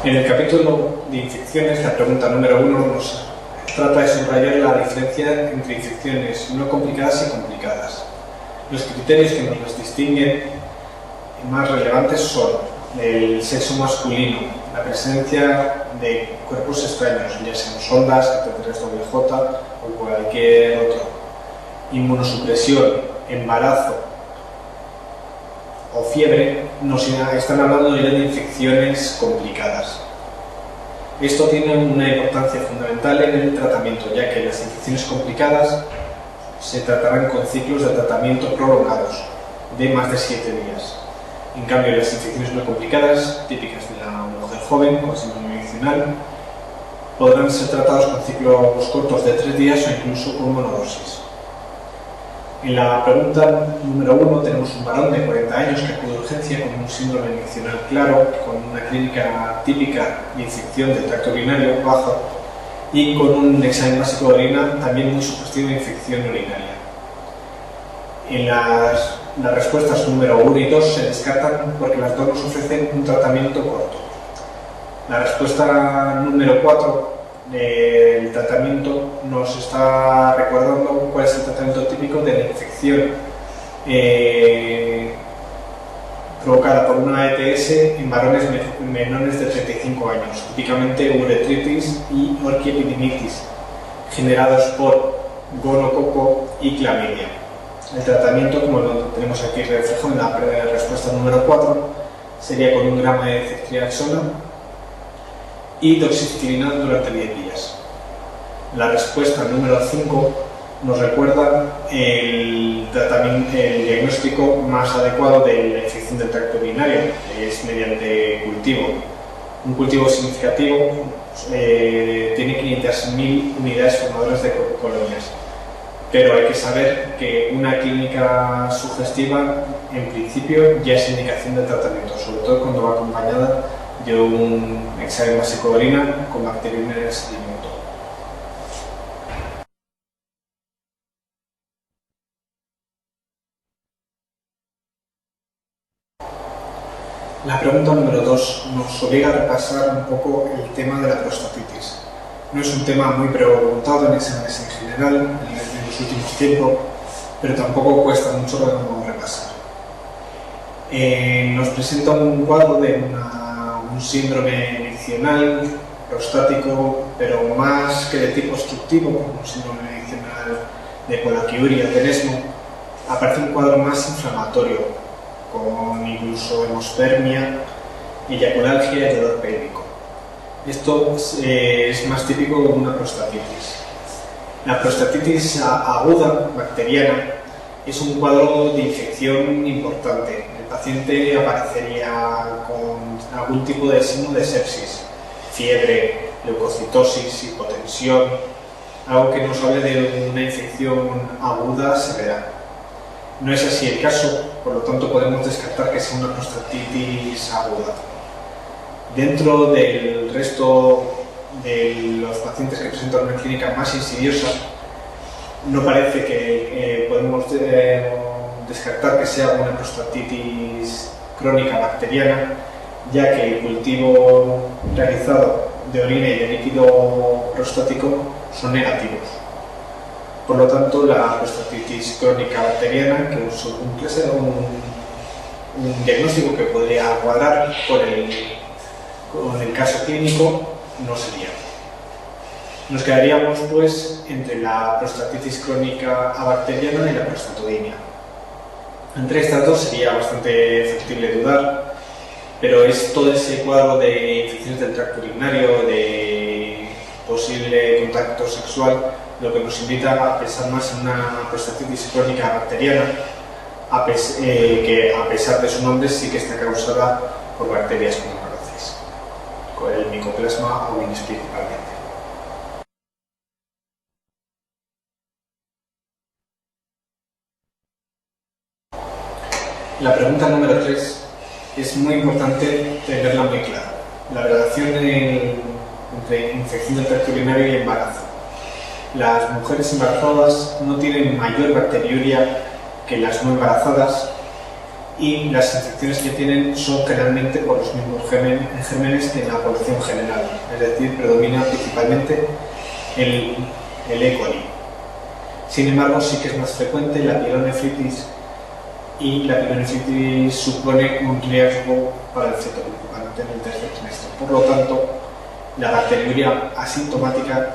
En el capítulo de infecciones, la pregunta número 1 nos trata de subrayar la diferencia entre infecciones no complicadas y complicadas. Los criterios que nos las distinguen más relevantes son el sexo masculino, la presencia de cuerpos extraños, ya sean sondas, catéteres WJ o cualquier otro, inmunosupresión, embarazo o fiebre. Nos están hablando ya de infecciones complicadas. Esto tiene una importancia fundamental en el tratamiento, ya que las infecciones complicadas se tratarán con ciclos de tratamiento prolongados de más de 7 días. En cambio, las infecciones no complicadas, típicas de la mujer joven con síndrome miccional, podrán ser tratados con ciclos cortos de 3 días o incluso con monodosis. En la pregunta número 1 tenemos un varón de 40 años que acude a urgencia con un síndrome miccional claro, con una clínica típica de infección del tracto urinario baja y con un examen básico de orina también muy sugestivo de infección urinaria. En las respuestas número 1 y 2 se descartan porque las dos nos ofrecen un tratamiento corto. La respuesta número 4 del tratamiento nos está recordando cuál es el tratamiento típico de la infección provocada por una ETS en varones menores de 35 años, típicamente uretritis y orquiepididimitis, generados por gonococo y clamidia. El tratamiento, como lo tenemos aquí reflejado en la respuesta número 4, sería con 1 gramo de ceftriaxona y doxiciclina durante 10 días. La respuesta número 5 nos recuerda el diagnóstico más adecuado de la infección del tracto urinario, que es mediante cultivo. Un cultivo significativo tiene 500.000 unidades formadoras de colonias, pero hay que saber que una clínica sugestiva en principio ya es indicación de tratamiento, sobre todo cuando va acompañada de un examen básico de orina con bacteriemia de seguimiento. La pregunta número 2 nos obliga a repasar un poco el tema de la prostatitis. No es un tema muy preguntado en exámenes en general en los últimos tiempos, pero tampoco cuesta mucho repasar. Nos presenta un cuadro de un síndrome miccional prostático, pero más que de tipo obstructivo, como un síndrome miccional de colaquiuria, tenesmo, aparece un cuadro más inflamatorio, con incluso hemospermia, eyaculalgia y dolor pélvico. Esto es más típico de una prostatitis. La prostatitis aguda, bacteriana, es un cuadro de infección importante. El paciente aparecería con algún tipo de signo de sepsis, fiebre, leucocitosis, hipotensión, algo que nos hable de una infección aguda severa. No es así el caso, por lo tanto podemos descartar que sea una prostatitis aguda. Dentro del resto de los pacientes que presentan una clínica más insidiosa, no parece que podemos descartar que sea una prostatitis crónica bacteriana, ya que el cultivo realizado de orina y de líquido prostático son negativos. Por lo tanto, la prostatitis crónica bacteriana, que cumple ser un diagnóstico que podría cuadrar con el caso clínico, no sería. Nos quedaríamos pues entre la prostatitis crónica abacteriana y la prostatoidemia. Entre estas dos sería bastante factible dudar, pero es todo ese cuadro de infecciones del tracto urinario, de posible contacto sexual, lo que nos invita a pensar más en una prostatitis crónica bacteriana, que a pesar de su nombre sí que está causada por bacterias como conocéis, con el Mycoplasma ovinis principalmente. La pregunta número 3 es muy importante tenerla muy clara. La relación entre infección del tracto urinario y embarazo. Las mujeres embarazadas no tienen mayor bacteriuria que las no embarazadas y las infecciones que tienen son generalmente por los mismos gérmenes que en la población general, es decir, predomina principalmente el E. coli. Sin embargo, sí que es más frecuente la pielonefritis, y la pielonefritis supone un riesgo para el feto, principalmente en el tercer trimestre. Por lo tanto, la bacteriuria asintomática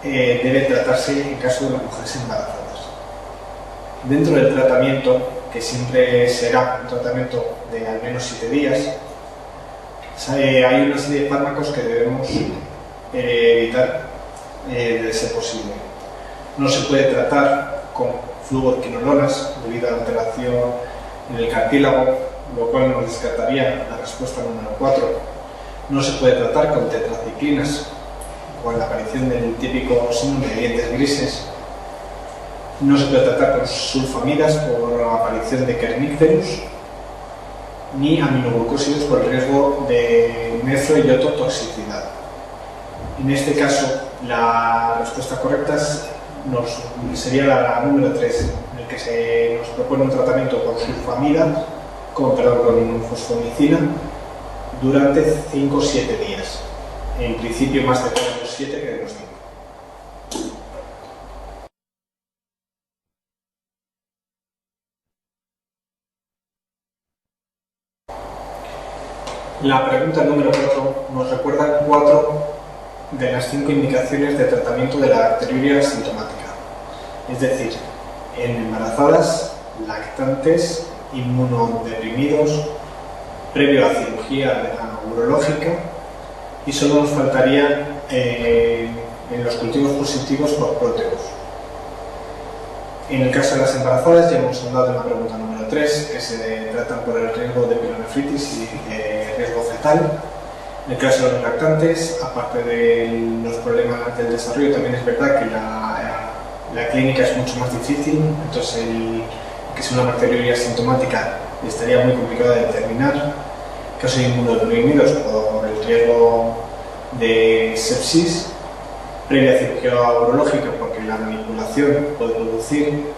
debe tratarse en caso de las mujeres embarazadas. Dentro del tratamiento, que siempre será un tratamiento de al menos 7 días, hay una serie de fármacos que debemos evitar de ser posible. No se puede tratar con fluoroquinolonas debido a la alteración en el cartílago, lo cual nos descartaría la respuesta número 4. No se puede tratar con tetraciclinas, con la aparición del típico síndrome de dientes grises. No se puede tratar con sulfamidas por la aparición de Kernicterus, ni aminoglucósidos por el riesgo de nefro y ototoxicidad. En este caso, la respuesta correcta sería la número 3, en el que se nos propone un tratamiento con sulfamida, con fosfomicina, durante 5 o 7 días. En principio más de los 7 que de los 5. La pregunta número 4 nos recuerda 4 de las 5 indicaciones de tratamiento de la bacteriuria asintomática. Es decir, en embarazadas, lactantes, inmunodeprimidos, previo a cirugía urológica, y solo nos faltaría en los cultivos positivos por próteos. En el caso de las embarazadas, ya hemos hablado de la pregunta número 3, que se tratan por el riesgo de pielonefritis y riesgo fetal. En el caso de los lactantes, aparte de los problemas del desarrollo, también es verdad que la clínica es mucho más difícil, entonces que es una bacteriuria asintomática estaría muy complicado de determinar. En caso de inmunodeprimidos, por el riesgo de sepsis, previa cirugía urológica, porque la manipulación puede producir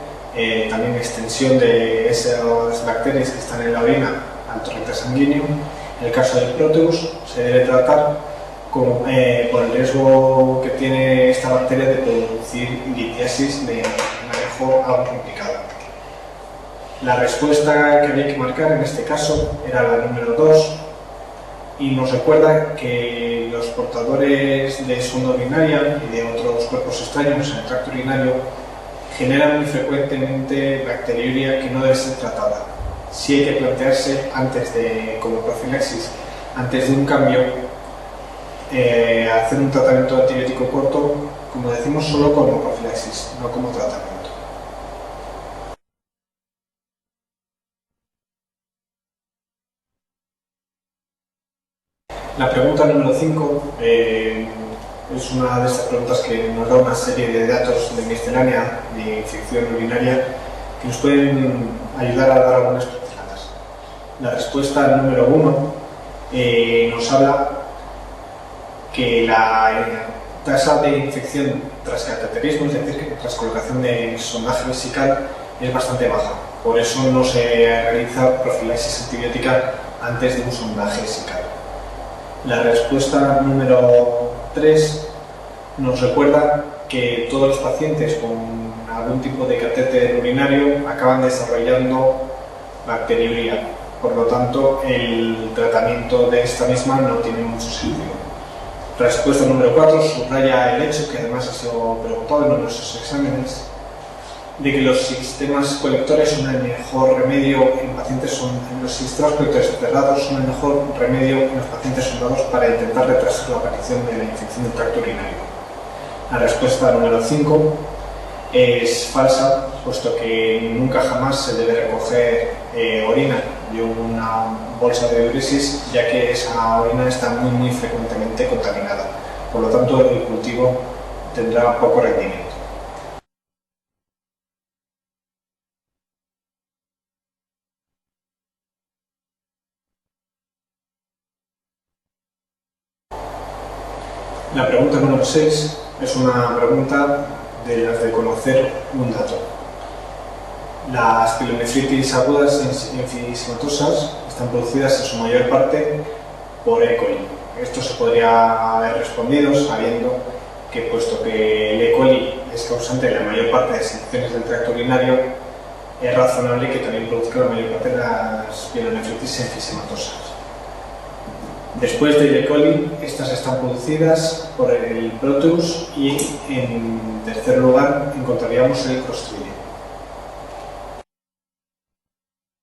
también extensión de esas bacterias que están en la orina al torrente sanguíneo. En el caso del Proteus, se debe tratar por el riesgo que tiene esta bacteria de producir litiasis de manejo algo complicado. La respuesta que había que marcar en este caso era la número 2, y nos recuerda que los portadores de sonda urinaria y de otros cuerpos extraños en el tracto urinario generan muy frecuentemente bacteriuria que no debe ser tratada. Sí hay que plantearse como profilaxis, antes de un cambio, hacer un tratamiento antibiótico corto, como decimos, solo como profilaxis, no como tratamiento. La pregunta número 5 es una de estas preguntas que nos da una serie de datos de miscelánea de infección urinaria que nos pueden ayudar a dar algunas pinceladas. La respuesta número 1 nos habla que la tasa de infección tras cateterismo, es decir, que tras colocación de sondaje vesical, es bastante baja. Por eso no se realiza profilaxis antibiótica antes de un sondaje vesical. La respuesta número 3 nos recuerda que todos los pacientes con algún tipo de catéter urinario acaban desarrollando bacteriuria. Por lo tanto, el tratamiento de esta misma no tiene mucho sentido. Respuesta número 4 subraya el hecho, que además ha sido preguntado en nuestros exámenes, de que los sistemas colectores son el mejor remedio en pacientes los sistemas colectores cerrados son el mejor remedio en los pacientes sondados para intentar retrasar la aparición de la infección del tracto urinario. La respuesta número 5 es falsa, puesto que nunca jamás se debe recoger orina de una bolsa de diuresis, ya que esa orina está muy frecuentemente contaminada. Por lo tanto, el cultivo tendrá poco rendimiento. La pregunta número 6 es una pregunta de las de conocer un dato. Las pielonefritis agudas enfisematosas están producidas en su mayor parte por E. coli. Esto se podría haber respondido sabiendo que, puesto que el E. coli es causante de la mayor parte de las infecciones del tracto urinario, es razonable que también produzca la mayor parte de las pielonefritis enfisematosas. Después del E. coli, estas están producidas por el Proteus y, en tercer lugar, encontraríamos el Clostridium.